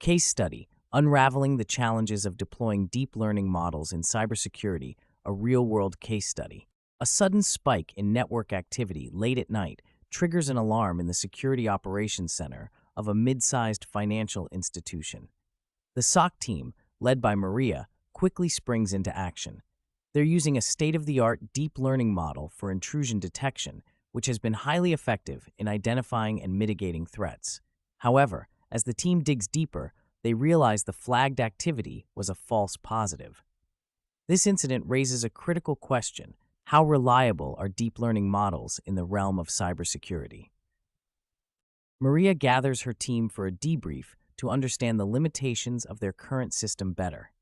Case study: Unraveling the Challenges of Deploying Deep Learning Models in Cybersecurity, a real-world case study. A sudden spike in network activity late at night triggers an alarm in the Security Operations Center of a mid-sized financial institution. The SOC team, led by Maria, quickly springs into action. They're using a state-of-the-art deep learning model for intrusion detection, which has been highly effective in identifying and mitigating threats. However, as the team digs deeper, they realize the flagged activity was a false positive. This incident raises a critical question: how reliable are deep learning models in the realm of cybersecurity? Maria gathers her team for a debrief to understand the limitations of their current system better.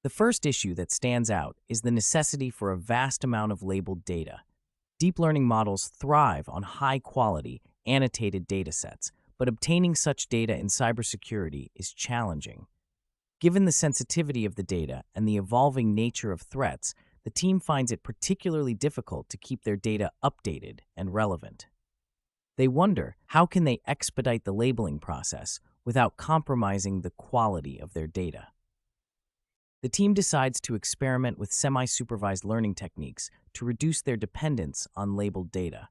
The first issue that stands out is the necessity for a vast amount of labeled data. Deep learning models thrive on high-quality, annotated datasets, but obtaining such data in cybersecurity is challenging. Given the sensitivity of the data and the evolving nature of threats, the team finds it particularly difficult to keep their data updated and relevant. They wonder, how can they expedite the labeling process without compromising the quality of their data? The team decides to experiment with semi-supervised learning techniques to reduce their dependence on labeled data.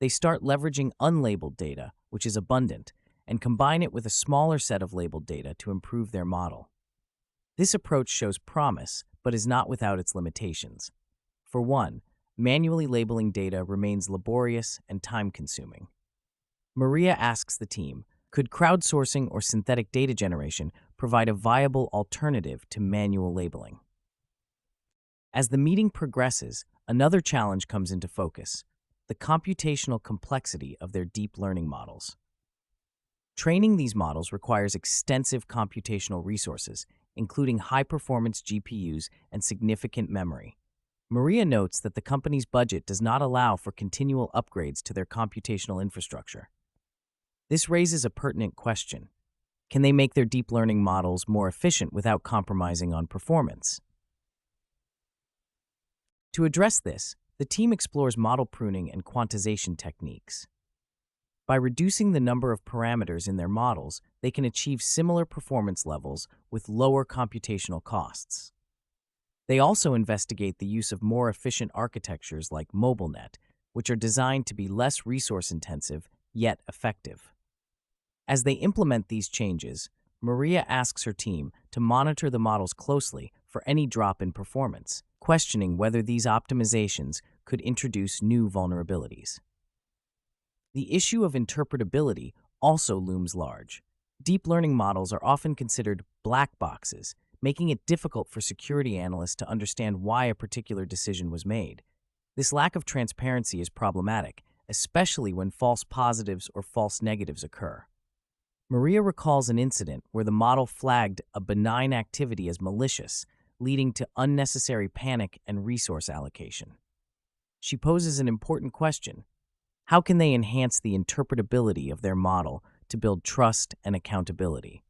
They start leveraging unlabeled data, which is abundant, and combine it with a smaller set of labeled data to improve their model. This approach shows promise, but is not without its limitations. For one, manually labeling data remains laborious and time-consuming. Maria asks the team, could crowdsourcing or synthetic data generation provide a viable alternative to manual labeling? As the meeting progresses, another challenge comes into focus: the computational complexity of their deep learning models. Training these models requires extensive computational resources, including high-performance GPUs and significant memory. Maria notes that the company's budget does not allow for continual upgrades to their computational infrastructure. This raises a pertinent question: can they make their deep learning models more efficient without compromising on performance? To address this, the team explores model pruning and quantization techniques. By reducing the number of parameters in their models, they can achieve similar performance levels with lower computational costs. They also investigate the use of more efficient architectures like MobileNet, which are designed to be less resource-intensive, yet effective. As they implement these changes, Maria asks her team to monitor the models closely for any drop in performance, questioning whether these optimizations could introduce new vulnerabilities. The issue of interpretability also looms large. Deep learning models are often considered black boxes, making it difficult for security analysts to understand why a particular decision was made. This lack of transparency is problematic, especially when false positives or false negatives occur. Maria recalls an incident where the model flagged a benign activity as malicious, leading to unnecessary panic and resource allocation. She poses an important question: how can they enhance the interpretability of their model to build trust and accountability?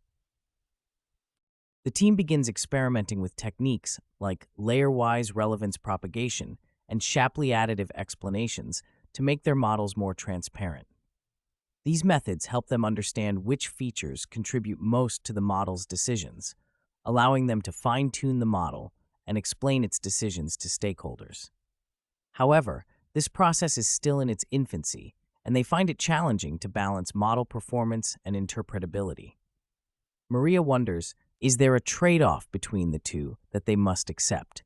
The team begins experimenting with techniques like layer-wise relevance propagation and Shapley additive explanations to make their models more transparent. These methods help them understand which features contribute most to the model's decisions, allowing them to fine-tune the model and explain its decisions to stakeholders. However, this process is still in its infancy, and they find it challenging to balance model performance and interpretability. Maria wonders, is there a trade-off between the two that they must accept?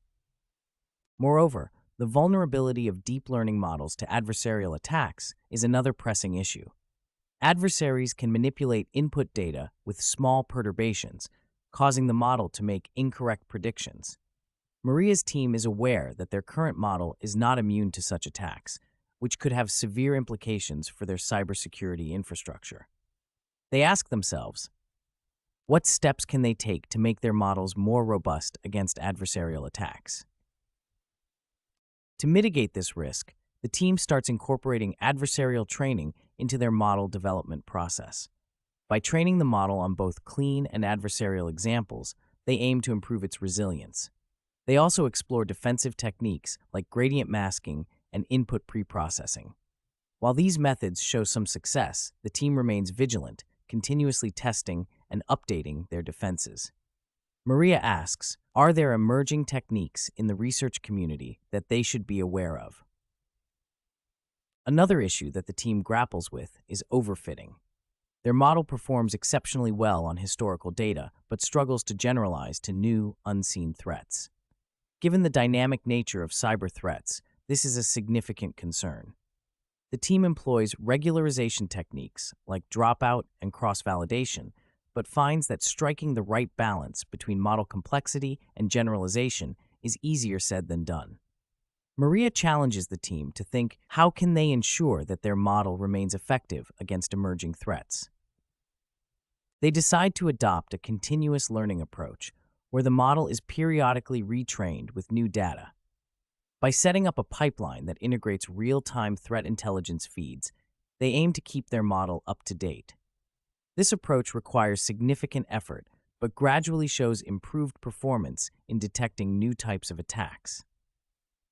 Moreover, the vulnerability of deep learning models to adversarial attacks is another pressing issue. Adversaries can manipulate input data with small perturbations, causing the model to make incorrect predictions. Maria's team is aware that their current model is not immune to such attacks, which could have severe implications for their cybersecurity infrastructure. They ask themselves, what steps can they take to make their models more robust against adversarial attacks? To mitigate this risk, the team starts incorporating adversarial training into their model development process. By training the model on both clean and adversarial examples, they aim to improve its resilience. They also explore defensive techniques like gradient masking and input preprocessing. While these methods show some success, the team remains vigilant, continuously testing and updating their defenses. Maria asks, are there emerging techniques in the research community that they should be aware of? Another issue that the team grapples with is overfitting. Their model performs exceptionally well on historical data, but struggles to generalize to new, unseen threats. Given the dynamic nature of cyber threats, this is a significant concern. The team employs regularization techniques like dropout and cross-validation, but finds that striking the right balance between model complexity and generalization is easier said than done. Maria challenges the team to think, how can they ensure that their model remains effective against emerging threats? They decide to adopt a continuous learning approach, where the model is periodically retrained with new data. By setting up a pipeline that integrates real-time threat intelligence feeds, they aim to keep their model up to date. This approach requires significant effort, but gradually shows improved performance in detecting new types of attacks.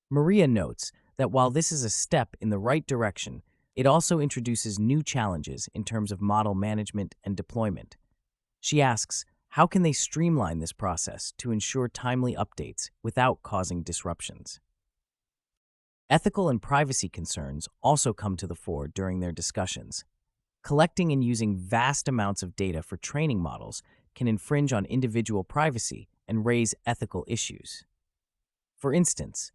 Maria notes that while this is a step in the right direction, it also introduces new challenges in terms of model management and deployment. She asks, how can they streamline this process to ensure timely updates without causing disruptions? Ethical and privacy concerns also come to the fore during their discussions. Collecting and using vast amounts of data for training models can infringe on individual privacy and raise ethical issues. For instance,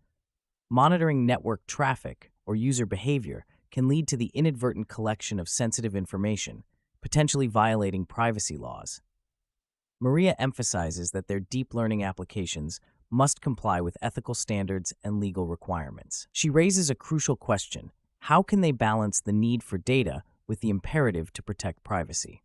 monitoring network traffic or user behavior can lead to the inadvertent collection of sensitive information, potentially violating privacy laws. Maria emphasizes that their deep learning applications must comply with ethical standards and legal requirements. She raises a crucial question: how can they balance the need for data with the imperative to protect privacy?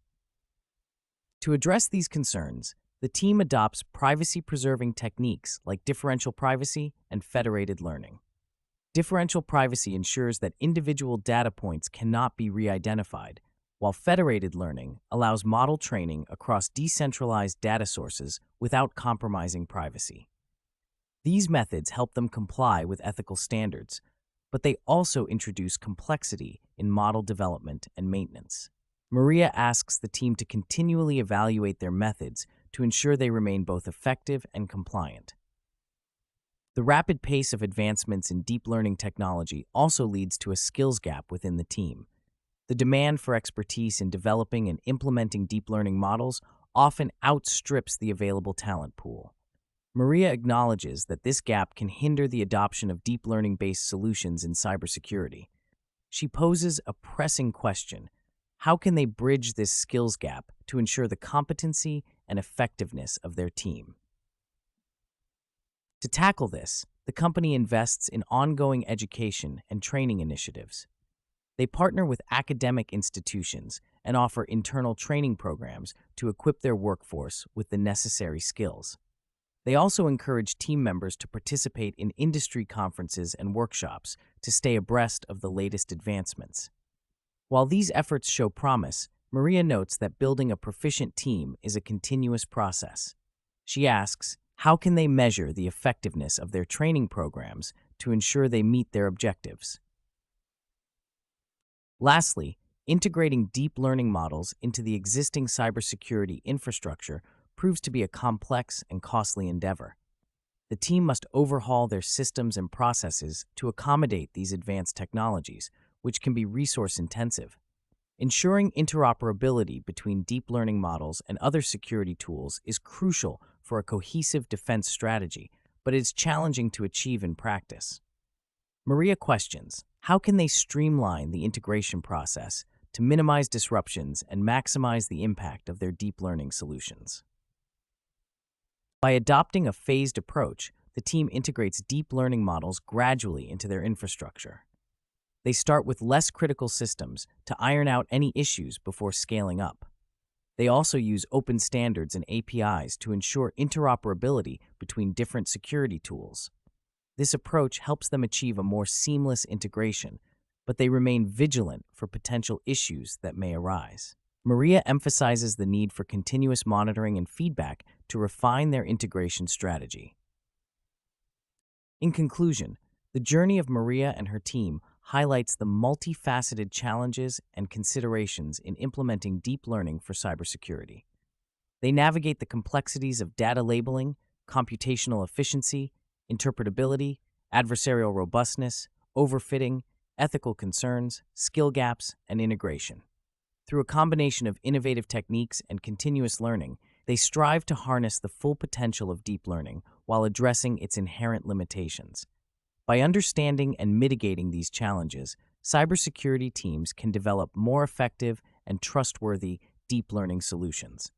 To address these concerns, the team adopts privacy-preserving techniques like differential privacy and federated learning. Differential privacy ensures that individual data points cannot be re-identified, while federated learning allows model training across decentralized data sources without compromising privacy. These methods help them comply with ethical standards, but they also introduce complexity in model development and maintenance. Maria asks the team to continually evaluate their methods to ensure they remain both effective and compliant. The rapid pace of advancements in deep learning technology also leads to a skills gap within the team. The demand for expertise in developing and implementing deep learning models often outstrips the available talent pool. Maria acknowledges that this gap can hinder the adoption of deep learning-based solutions in cybersecurity. She poses a pressing question: how can they bridge this skills gap to ensure the competency and effectiveness of their team? To tackle this, the company invests in ongoing education and training initiatives. They partner with academic institutions and offer internal training programs to equip their workforce with the necessary skills. They also encourage team members to participate in industry conferences and workshops to stay abreast of the latest advancements. While these efforts show promise, Maria notes that building a proficient team is a continuous process. She asks, how can they measure the effectiveness of their training programs to ensure they meet their objectives? Lastly, integrating deep learning models into the existing cybersecurity infrastructure proves to be a complex and costly endeavor. The team must overhaul their systems and processes to accommodate these advanced technologies, which can be resource-intensive. Ensuring interoperability between deep learning models and other security tools is crucial for a cohesive defense strategy, but it is challenging to achieve in practice. Maria questions, how can they streamline the integration process to minimize disruptions and maximize the impact of their deep learning solutions? By adopting a phased approach, the team integrates deep learning models gradually into their infrastructure. They start with less critical systems to iron out any issues before scaling up. They also use open standards and APIs to ensure interoperability between different security tools. This approach helps them achieve a more seamless integration, but they remain vigilant for potential issues that may arise. Maria emphasizes the need for continuous monitoring and feedback to refine their integration strategy. In conclusion, the journey of Maria and her team highlights the multifaceted challenges and considerations in implementing deep learning for cybersecurity. They navigate the complexities of data labeling, computational efficiency, interpretability, adversarial robustness, overfitting, ethical concerns, skill gaps, and integration. Through a combination of innovative techniques and continuous learning, they strive to harness the full potential of deep learning while addressing its inherent limitations. By understanding and mitigating these challenges, cybersecurity teams can develop more effective and trustworthy deep learning solutions.